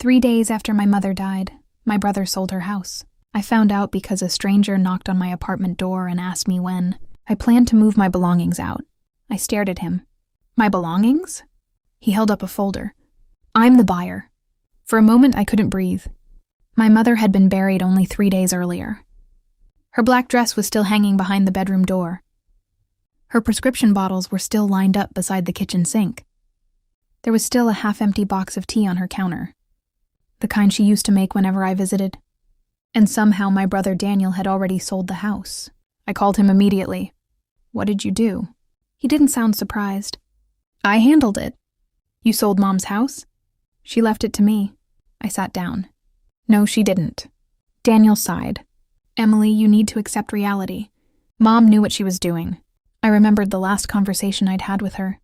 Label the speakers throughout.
Speaker 1: 3 days after my mother died, my brother sold her house. I found out because a stranger knocked on my apartment door and asked me when. I planned to move my belongings out. I stared at him. My belongings? He held up a folder. I'm the buyer. For a moment, I couldn't breathe. My mother had been buried only 3 days earlier. Her black dress was still hanging behind the bedroom door. Her prescription bottles were still lined up beside the kitchen sink. There was still a half-empty box of tea on her counter, the kind she used to make whenever I visited. And somehow my brother Daniel had already sold the house. I called him immediately. What did you do? He didn't sound surprised. I handled it. You sold Mom's house? She left it to me. I sat down. No, she didn't. Daniel sighed. Emily, you need to accept reality. Mom knew what she was doing. I remembered the last conversation I'd had with her.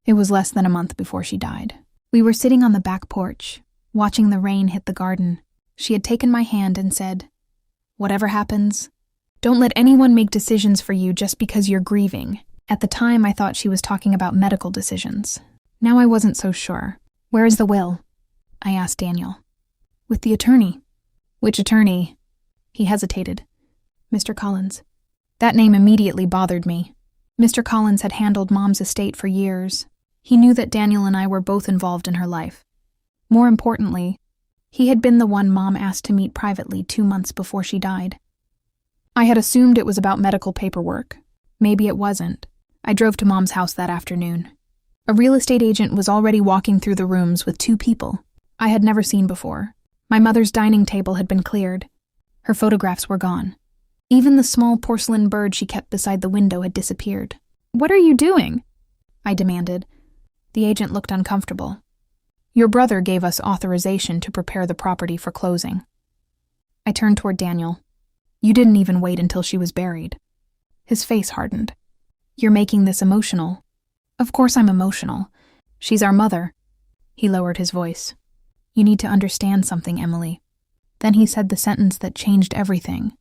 Speaker 1: It was less than a month before she died. We were sitting on the back porch, watching the rain hit the garden. She had taken my hand and said, "Whatever happens, don't let anyone make decisions for you just because you're grieving." At the time, I thought she was talking about medical decisions. Now I wasn't so sure. Where is the will? I asked Daniel. With the attorney. Which attorney? He hesitated. Mr. Collins. That name immediately bothered me. Mr. Collins had handled Mom's estate for years. He knew that Daniel and I were both involved in her life. More importantly, he had been the one Mom asked to meet privately 2 months before she died. I had assumed it was about medical paperwork. Maybe it wasn't. I drove to Mom's house that afternoon. A real estate agent was already walking through the rooms with 2 people I had never seen before. My mother's dining table had been cleared. Her photographs were gone. Even the small porcelain bird she kept beside the window had disappeared. What are you doing? I demanded. The agent looked uncomfortable. Your brother gave us authorization to prepare the property for closing. I turned toward Daniel. You didn't even wait until she was buried. His face hardened. You're making this emotional. Of course I'm emotional. She's our mother. He lowered his voice. You need to understand something, Emily. Then he said the sentence that changed everything.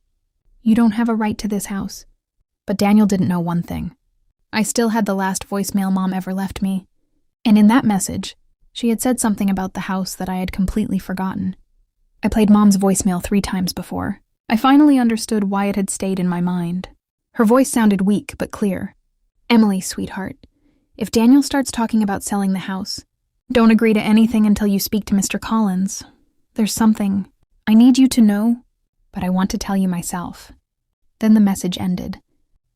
Speaker 1: You don't have a right to this house. But Daniel didn't know one thing. I still had the last voicemail Mom ever left me. And in that message, she had said something about the house that I had completely forgotten. I played Mom's voicemail 3 times before. I finally understood why it had stayed in my mind. Her voice sounded weak but clear. Emily, sweetheart, if Daniel starts talking about selling the house, don't agree to anything until you speak to Mr. Collins. There's something I need you to know, but I want to tell you myself. Then the message ended.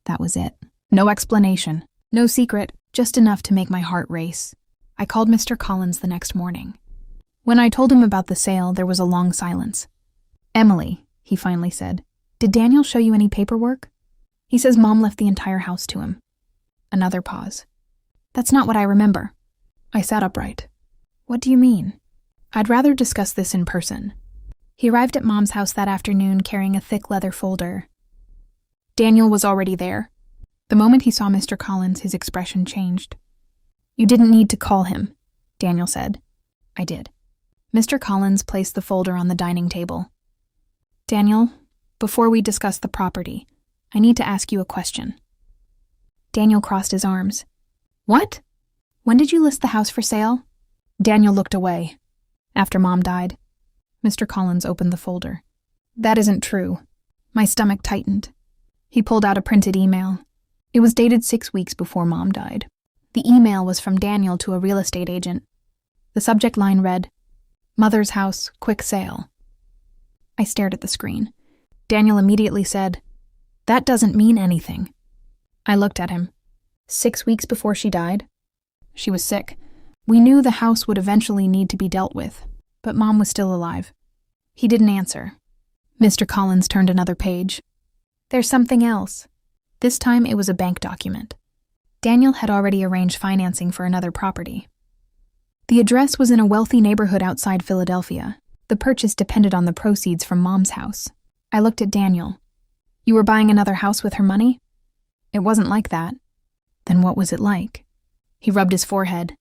Speaker 1: That was it. No explanation, no secret, just enough to make my heart race. I called Mr. Collins the next morning. When I told him about the sale, there was a long silence. Emily, he finally said, did Daniel show you any paperwork? He says Mom left the entire house to him. Another pause. That's not what I remember. I sat upright. What do you mean? I'd rather discuss this in person. He arrived at Mom's house that afternoon carrying a thick leather folder. Daniel was already there. The moment he saw Mr. Collins, his expression changed. You didn't need to call him, Daniel said. I did. Mr. Collins placed the folder on the dining table. Daniel, before we discuss the property, I need to ask you a question. Daniel crossed his arms. What? When did you list the house for sale? Daniel looked away. After Mom died. Mr. Collins opened the folder. That isn't true. My stomach tightened. He pulled out a printed email. It was dated 6 weeks before Mom died. The email was from Daniel to a real estate agent. The subject line read, Mother's house, quick sale. I stared at the screen. Daniel immediately said, That doesn't mean anything. I looked at him. 6 weeks before she died? She was sick. We knew the house would eventually need to be dealt with, but Mom was still alive. He didn't answer. Mr. Collins turned another page. There's something else. This time it was a bank document. Daniel had already arranged financing for another property. The address was in a wealthy neighborhood outside Philadelphia. The purchase depended on the proceeds from Mom's house. I looked at Daniel. You were buying another house with her money? It wasn't like that. Then what was it like? He rubbed his forehead.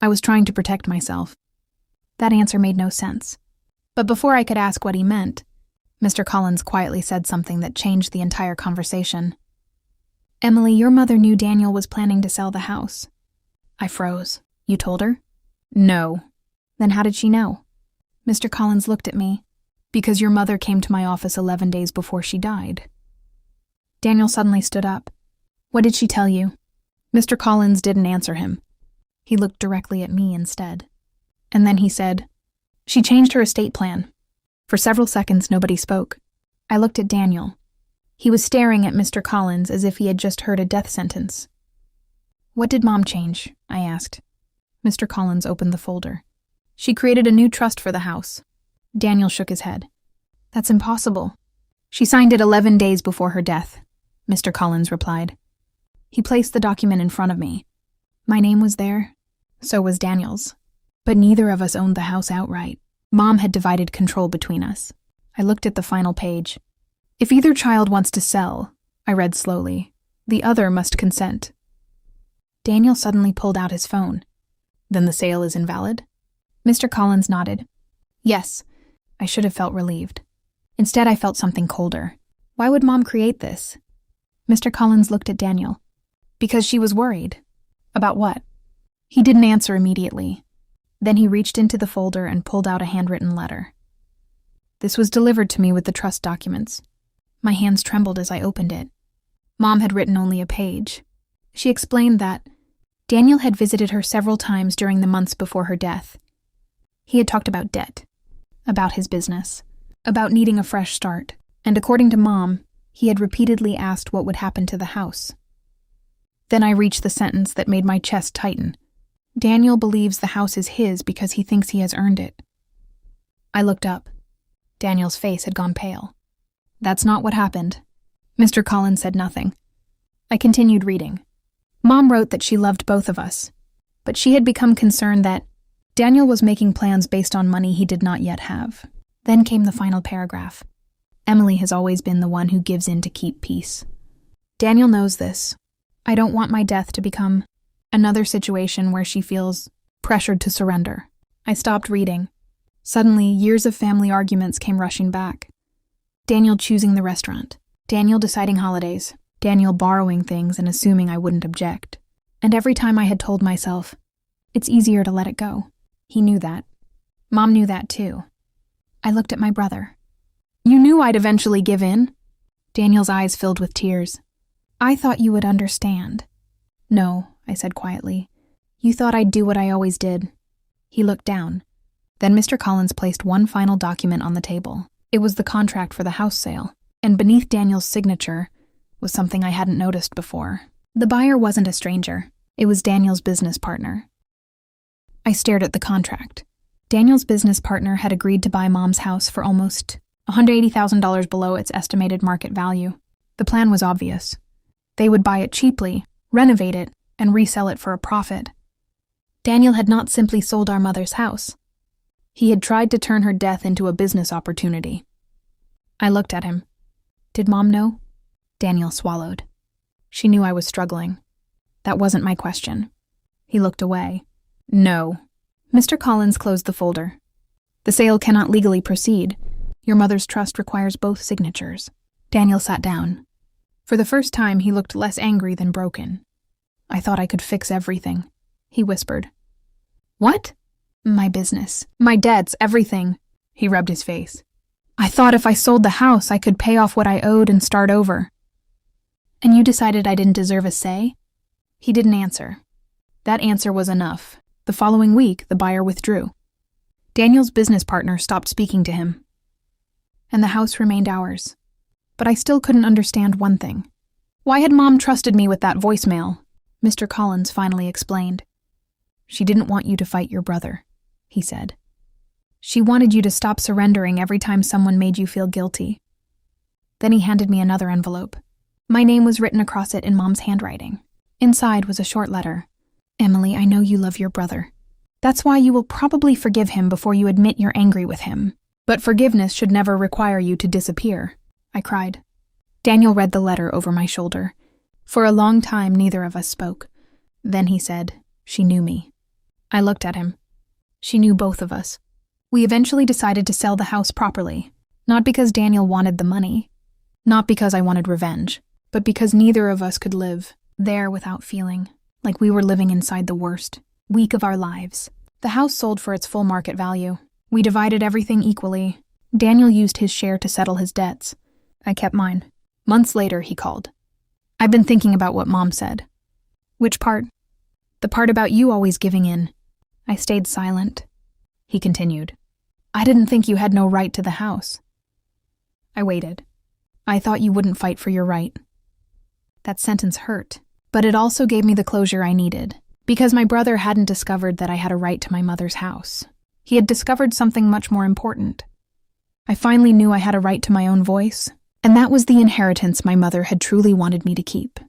Speaker 1: I was trying to protect myself. That answer made no sense. But before I could ask what he meant, Mr. Collins quietly said something that changed the entire conversation. Emily, your mother knew Daniel was planning to sell the house. I froze. You told her? No. Then how did she know? Mr. Collins looked at me. Because your mother came to my office 11 days before she died. Daniel suddenly stood up. What did she tell you? Mr. Collins didn't answer him. He looked directly at me instead. And then he said, she changed her estate plan. For several seconds, nobody spoke. I looked at Daniel. He was staring at Mr. Collins as if he had just heard a death sentence. What did Mom change? I asked. Mr. Collins opened the folder. She created a new trust for the house. Daniel shook his head. That's impossible. She signed it 11 days before her death, Mr. Collins replied. He placed the document in front of me. My name was there. So was Daniel's. But neither of us owned the house outright. Mom had divided control between us. I looked at the final page. If either child wants to sell, I read slowly, the other must consent. Daniel suddenly pulled out his phone. Then the sale is invalid? Mr. Collins nodded. Yes. I should have felt relieved. Instead, I felt something colder. Why would Mom create this? Mr. Collins looked at Daniel. Because she was worried. About what? He didn't answer immediately. Then he reached into the folder and pulled out a handwritten letter. This was delivered to me with the trust documents. My hands trembled as I opened it. Mom had written only a page. She explained that Daniel had visited her several times during the months before her death. He had talked about debt, about his business, about needing a fresh start, and according to Mom, he had repeatedly asked what would happen to the house. Then I reached the sentence that made my chest tighten. Daniel believes the house is his because he thinks he has earned it. I looked up. Daniel's face had gone pale. That's not what happened. Mr. Collins said nothing. I continued reading. Mom wrote that she loved both of us, but she had become concerned that Daniel was making plans based on money he did not yet have. Then came the final paragraph. Emily has always been the one who gives in to keep peace. Daniel knows this. I don't want my death to become another situation where she feels pressured to surrender. I stopped reading. Suddenly, years of family arguments came rushing back. Daniel choosing the restaurant. Daniel deciding holidays. Daniel borrowing things and assuming I wouldn't object. And every time I had told myself, it's easier to let it go. He knew that. Mom knew that too. I looked at my brother. You knew I'd eventually give in? Daniel's eyes filled with tears. I thought you would understand. No, I said quietly. You thought I'd do what I always did. He looked down. Then Mr. Collins placed one final document on the table. It was the contract for the house sale, and beneath Daniel's signature was something I hadn't noticed before. The buyer wasn't a stranger. It was Daniel's business partner. I stared at the contract. Daniel's business partner had agreed to buy Mom's house for almost $180,000 below its estimated market value. The plan was obvious. They would buy it cheaply, renovate it, and resell it for a profit. Daniel had not simply sold our mother's house. He had tried to turn her death into a business opportunity. I looked at him. Did Mom know? Daniel swallowed. She knew I was struggling. That wasn't my question. He looked away. No. Mr. Collins closed the folder. The sale cannot legally proceed. Your mother's trust requires both signatures. Daniel sat down. For the first time, he looked less angry than broken. I thought I could fix everything, he whispered. What? My business, my debts, everything. He rubbed his face. I thought if I sold the house, I could pay off what I owed and start over. And you decided I didn't deserve a say? He didn't answer. That answer was enough. The following week, the buyer withdrew. Daniel's business partner stopped speaking to him. And the house remained ours. But I still couldn't understand one thing. Why had Mom trusted me with that voicemail? Mr. Collins finally explained. She didn't want you to fight your brother, he said. She wanted you to stop surrendering every time someone made you feel guilty. Then he handed me another envelope. My name was written across it in Mom's handwriting. Inside was a short letter. Emily, I know you love your brother. That's why you will probably forgive him before you admit you're angry with him. But forgiveness should never require you to disappear, I cried. Daniel read the letter over my shoulder. For a long time, neither of us spoke. Then he said, she knew me. I looked at him. She knew both of us. We eventually decided to sell the house properly, not because Daniel wanted the money, not because I wanted revenge, but because neither of us could live there without feeling like we were living inside the worst week of our lives. The house sold for its full market value. We divided everything equally. Daniel used his share to settle his debts. I kept mine. Months later, he called. I've been thinking about what Mom said. Which part? The part about you always giving in. I stayed silent. He continued. I didn't think you had no right to the house. I waited. I thought you wouldn't fight for your right. That sentence hurt, but it also gave me the closure I needed, because my brother hadn't discovered that I had a right to my mother's house. He had discovered something much more important. I finally knew I had a right to my own voice, and that was the inheritance my mother had truly wanted me to keep.